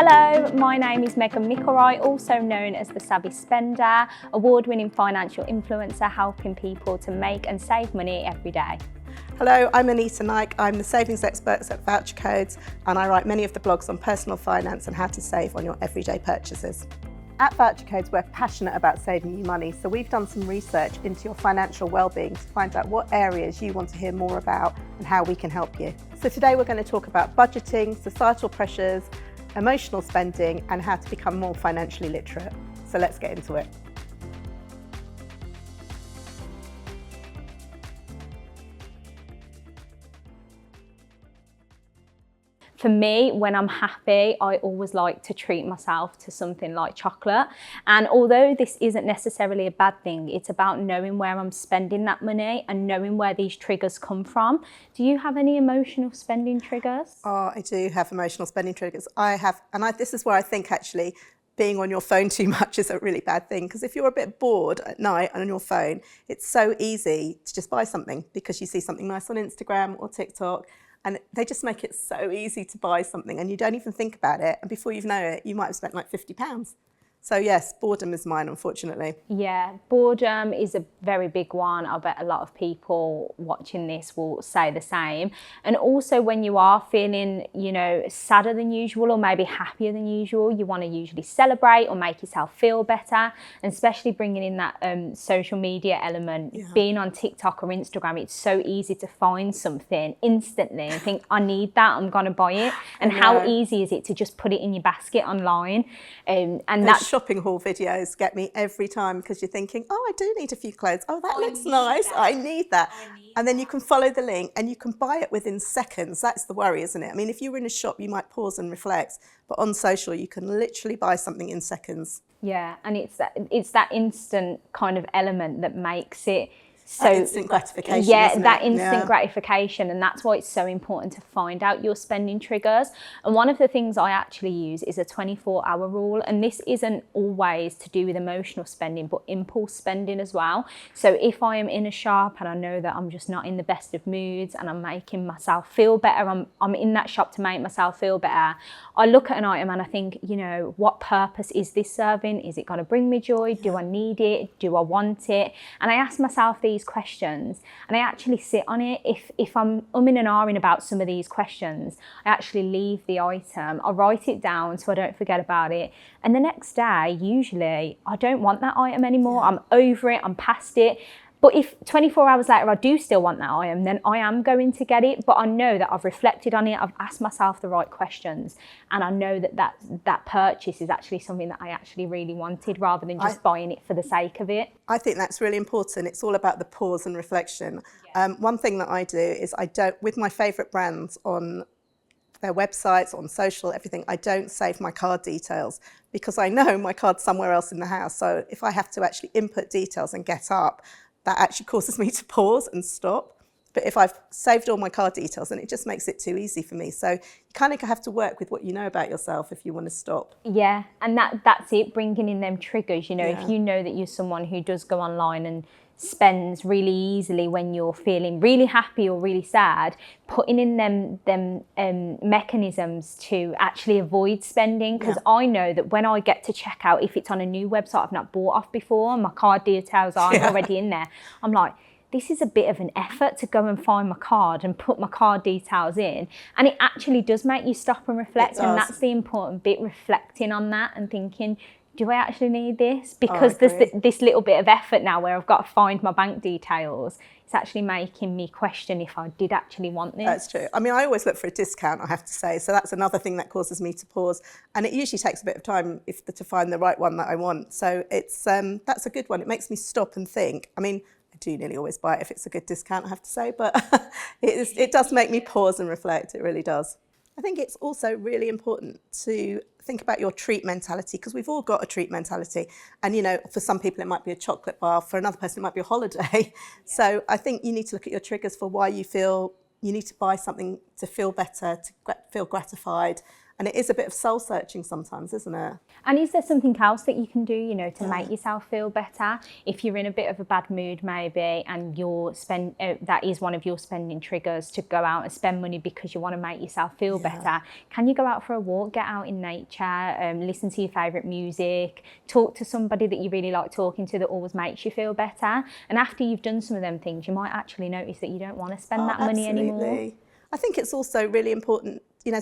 Hello, my name is Megan Micklewright, also known as the Savvy Spender, award-winning financial influencer helping people to make and save money every day. Hello, I'm Anita Naik. I'm the savings expert at VoucherCodes, and I write many of the blogs on personal finance and how to save on your everyday purchases. At VoucherCodes, we're passionate about saving you money, so we've done some research into your financial well-being to find out what areas you want to hear more about and how we can help you. So today we're going to talk about budgeting, societal pressures, emotional spending, and how to become more financially literate. So let's get into it. For me, when I'm happy, I always like to treat myself to something like chocolate. And although this isn't necessarily a bad thing, it's about knowing where I'm spending that money and knowing where these triggers come from. Do you have any emotional spending triggers? Oh, I do have emotional spending triggers. This is where I think actually being on your phone too much is a really bad thing, because if you're a bit bored at night and on your phone, it's so easy to just buy something because you see something nice on Instagram or TikTok. And they just make it so easy to buy something and you don't even think about it. And before you know it, you might have spent like £50. So yes, boredom is mine, unfortunately. Yeah, boredom is a very big one. I bet a lot of people watching this will say the same. And also when you are feeling, sadder than usual or maybe happier than usual, you want to usually celebrate or make yourself feel better. And especially bringing in that social media element, being on TikTok or Instagram, it's so easy to find something instantly and think, I need that, I'm going to buy it. And how easy is it to just put it in your basket online? And that's shopping haul videos get me every time, because you're thinking, oh, I do need a few clothes. Oh, that looks nice. I need that. And then you can follow the link and you can buy it within seconds. That's the worry, isn't it? I mean, if you were in a shop, you might pause and reflect, but on social, you can literally buy something in seconds. Yeah, and it's that instant kind of element that makes it so instant gratification. Yeah, isn't that it? instant gratification, and that's why it's so important to find out your spending triggers. And one of the things I actually use is a 24-hour rule, and this isn't always to do with emotional spending, but impulse spending as well. So if I am in a shop and I know that I'm just not in the best of moods and I'm making myself feel better, I'm in that shop to make myself feel better, I look at an item and I think, what purpose is this serving? Is it going to bring me joy? Do I need it? Do I want it? And I ask myself these questions and I actually sit on it. If I'm umming and ahhing about some of these questions, I actually leave the item. I write it down so I don't forget about it. And the next day, usually, I don't want that item anymore. I'm over it, I'm past it. But if 24 hours later I do still want that item, then I am going to get it. But I know that I've reflected on it, I've asked myself the right questions, and I know that purchase is actually something that I actually really wanted, rather than just buying it for the sake of it. I think that's really important. It's all about the pause and reflection. One thing that I do is with my favourite brands on their websites, on social, everything, I don't save my card details, because I know my card's somewhere else in the house. So if I have to actually input details and get up, that actually causes me to pause and stop. But if I've saved all my card details, then it just makes it too easy for me. So you kind of have to work with what you know about yourself if you want to stop. Yeah, and that's it, bringing in them triggers. If you know that you're someone who does go online and spends really easily when you're feeling really happy or really sad, putting in them mechanisms to actually avoid spending. Because I know that when I get to checkout, if it's on a new website I've not bought off before and my card details aren't already in there, I'm like, this is a bit of an effort to go and find my card and put my card details in. And it actually does make you stop and reflect. And that's the important bit, reflecting on that and thinking, do I actually need this? Because there's this little bit of effort now where I've got to find my bank details. It's actually making me question if I did actually want this. That's true. I mean, I always look for a discount, I have to say. So that's another thing that causes me to pause. And it usually takes a bit of time to find the right one that I want. So it's that's a good one. It makes me stop and think. I mean, I do nearly always buy it if it's a good discount, I have to say. But it does make me pause and reflect. It really does. I think it's also really important to think about your treat mentality, because we've all got a treat mentality. And, for some people, it might be a chocolate bar. For another person, it might be a holiday. So I think you need to look at your triggers for why you feel you need to buy something to feel better, to feel gratified. And it is a bit of soul searching sometimes, isn't it? And is there something else that you can do, you know, to make yourself feel better? If you're in a bit of a bad mood maybe, and that is one of your spending triggers, to go out and spend money because you want to make yourself feel better, can you go out for a walk, get out in nature, listen to your favourite music, talk to somebody that you really like talking to that always makes you feel better? And after you've done some of them things, you might actually notice that you don't want to spend that money anymore. I think it's also really important, you know,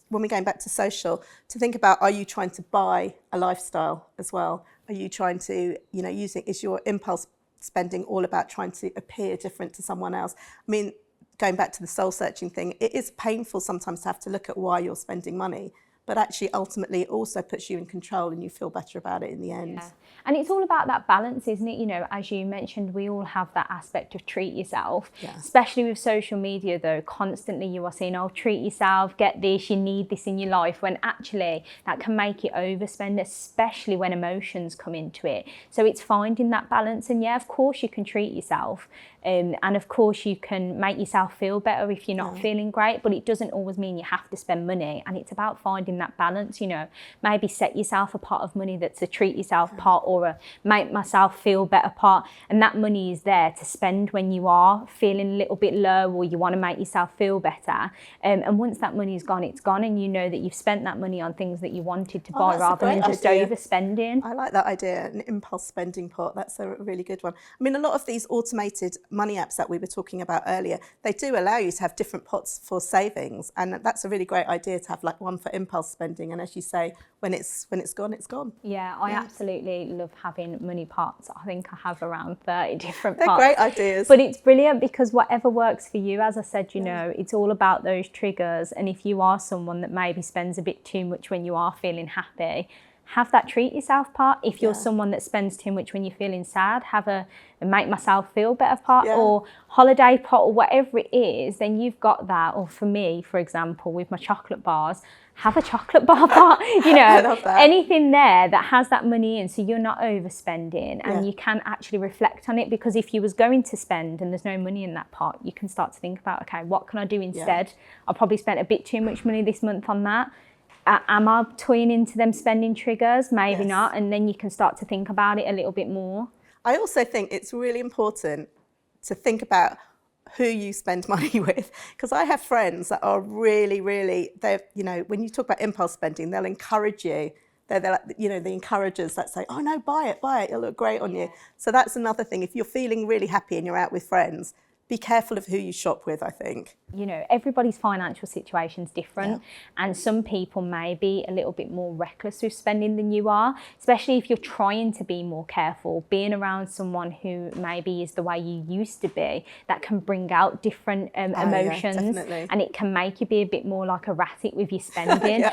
when we're going back to social, to think about, are you trying to buy a lifestyle as well? Are you trying to, you know, is your impulse spending all about trying to appear different to someone else? I mean, going back to the soul searching thing, it is painful sometimes to have to look at why you're spending money, but actually ultimately it also puts you in control and you feel better about it in the end. Yeah. And it's all about that balance, isn't it? You know, as you mentioned, we all have that aspect of treat yourself, especially with social media though. Constantly you are saying, oh, treat yourself, get this, you need this in your life, when actually that can make you overspend, especially when emotions come into it. So it's finding that balance. And yeah, of course you can treat yourself, and of course you can make yourself feel better if you're not feeling great, but it doesn't always mean you have to spend money. And it's about finding that balance, you know. Maybe set yourself a pot of money that's a treat yourself pot, or a make myself feel better pot, and that money is there to spend when you are feeling a little bit low or you want to make yourself feel better. And once that money is gone, it's gone, and you know that you've spent that money on things that you wanted to buy, rather than just overspending. I like that idea, an impulse spending pot. That's a really good one. I mean, a lot of these automated money apps that we were talking about earlier, they do allow you to have different pots for savings, and that's a really great idea to have like one for impulse spending, and as you say, when it's gone, it's gone. Yeah, I absolutely love having money pots. I think I have around 30 different They're pots. great ideas. But it's brilliant because whatever works for you, as I said, you know, it's all about those triggers. And if you are someone that maybe spends a bit too much when you are feeling happy, have that treat yourself part. If you're someone that spends too much when you're feeling sad, have a make myself feel better part, or holiday pot, or whatever it is, then you've got that. Or for me, for example, with my chocolate bars, have a chocolate bar pot, you know, anything there that has that money in, so you're not overspending, and you can actually reflect on it. Because if you was going to spend and there's no money in that pot, you can start to think about, okay, what can I do instead? I probably spent a bit too much money this month on that. Am I toying into them spending triggers? Maybe not. And then you can start to think about it a little bit more. I also think it's really important to think about who you spend money with, because I have friends that are really, they're, you know, when you talk about impulse spending, they'll encourage you. They're like, you know, the encouragers that say, oh no, buy it, it'll look great on you. So that's another thing. If you're feeling really happy and you're out with friends, be careful of who you shop with, I think. You know, everybody's financial situation's different, and some people may be a little bit more reckless with spending than you are, especially if you're trying to be more careful. Being around someone who maybe is the way you used to be, that can bring out different emotions, and it can make you be a bit more like erratic with your spending.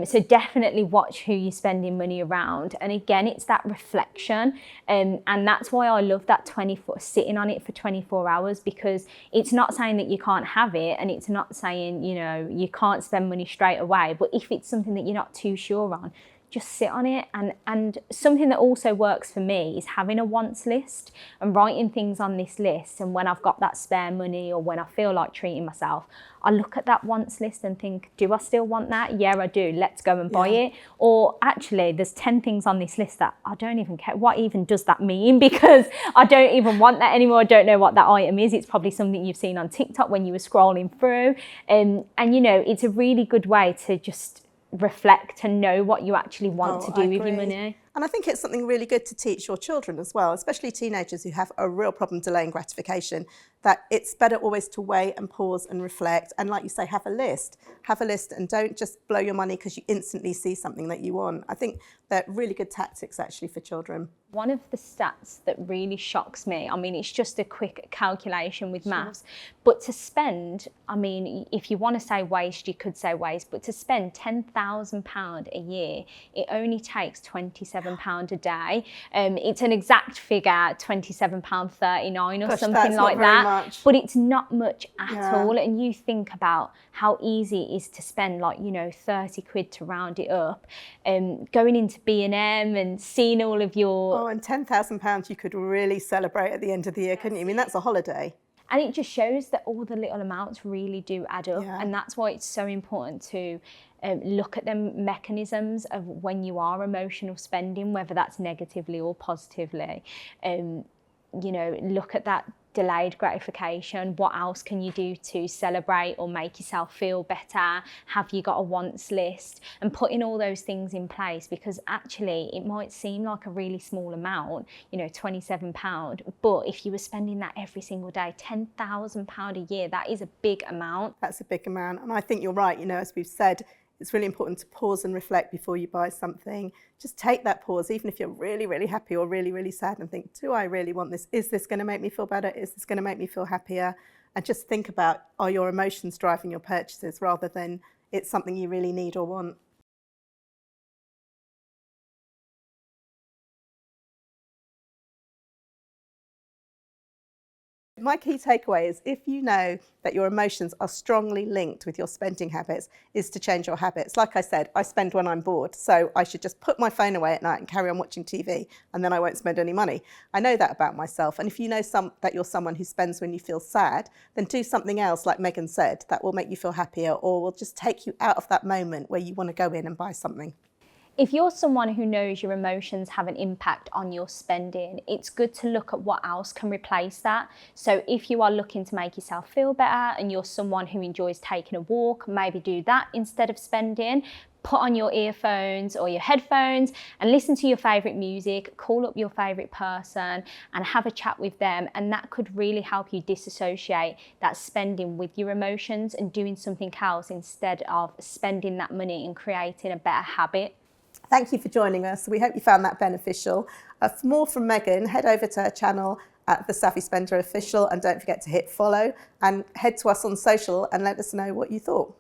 So definitely watch who you're spending money around. And again, it's that reflection, and that's why I love that 24, sitting on it for 24 hours, because it's not saying that you can't have it, and it's not saying, you know, you can't spend money straight away. But if it's something that you're not too sure on, just sit on it. And something that also works for me is having a wants list and writing things on this list. And when I've got that spare money, or when I feel like treating myself, I look at that wants list and think, do I still want that? Yeah, I do. Let's go and buy it. Or actually, there's 10 things on this list that I don't even care. What even does that mean? Because I don't even want that anymore. I don't know what that item is. It's probably something you've seen on TikTok when you were scrolling through. And you know, it's a really good way to just reflect and know what you actually want to do with your money. And I think it's something really good to teach your children as well, especially teenagers who have a real problem delaying gratification, that it's better always to wait and pause and reflect. And like you say, have a list, and don't just blow your money because you instantly see something that you want. I think they're really good tactics actually for children. One of the stats that really shocks me, I mean, it's just a quick calculation with maths, but to spend, I mean, if you want to say waste, you could say waste, but to spend £10,000 a year, it only takes £27 a day. It's an exact figure, £27.39 or something like that. But it's not much at all. And you think about how easy it is to spend, like, you know, 30 quid to round it up, going into B&M and seeing all of your... Oh, and £10,000 you could really celebrate at the end of the year, couldn't you? I mean, that's a holiday. And it just shows that all the little amounts really do add up. Yeah. And that's why it's so important to look at the mechanisms of when you are emotional spending, whether that's negatively or positively. You know, look at that delayed gratification. What else can you do to celebrate or make yourself feel better? Have you got a wants list? And putting all those things in place, because actually it might seem like a really small amount, you know, £27, but if you were spending that every single day, £10,000 a year, that is a big amount. That's a big amount. And I think you're right, you know, as we've said, it's really important to pause and reflect before you buy something. Just take that pause, even if you're really, really happy or really, really sad, and think, do I really want this? Is this going to make me feel better? Is this going to make me feel happier? And just think about, are your emotions driving your purchases rather than it's something you really need or want? My key takeaway is, if you know that your emotions are strongly linked with your spending habits, is to change your habits. Like I said, I spend when I'm bored, so I should just put my phone away at night and carry on watching TV, and then I won't spend any money. I know that about myself. And if you know that you're someone who spends when you feel sad, then do something else, like Megan said, that will make you feel happier or will just take you out of that moment where you want to go in and buy something. If you're someone who knows your emotions have an impact on your spending, it's good to look at what else can replace that. So if you are looking to make yourself feel better and you're someone who enjoys taking a walk, maybe do that instead of spending. Put on your earphones or your headphones and listen to your favourite music, call up your favourite person and have a chat with them, and that could really help you disassociate that spending with your emotions and doing something else instead of spending that money and creating a better habit. Thank you for joining us. We hope you found that beneficial. For more from Megan, head over to her channel at The Savvy Spender Official, and don't forget to hit follow and head to us on social and let us know what you thought.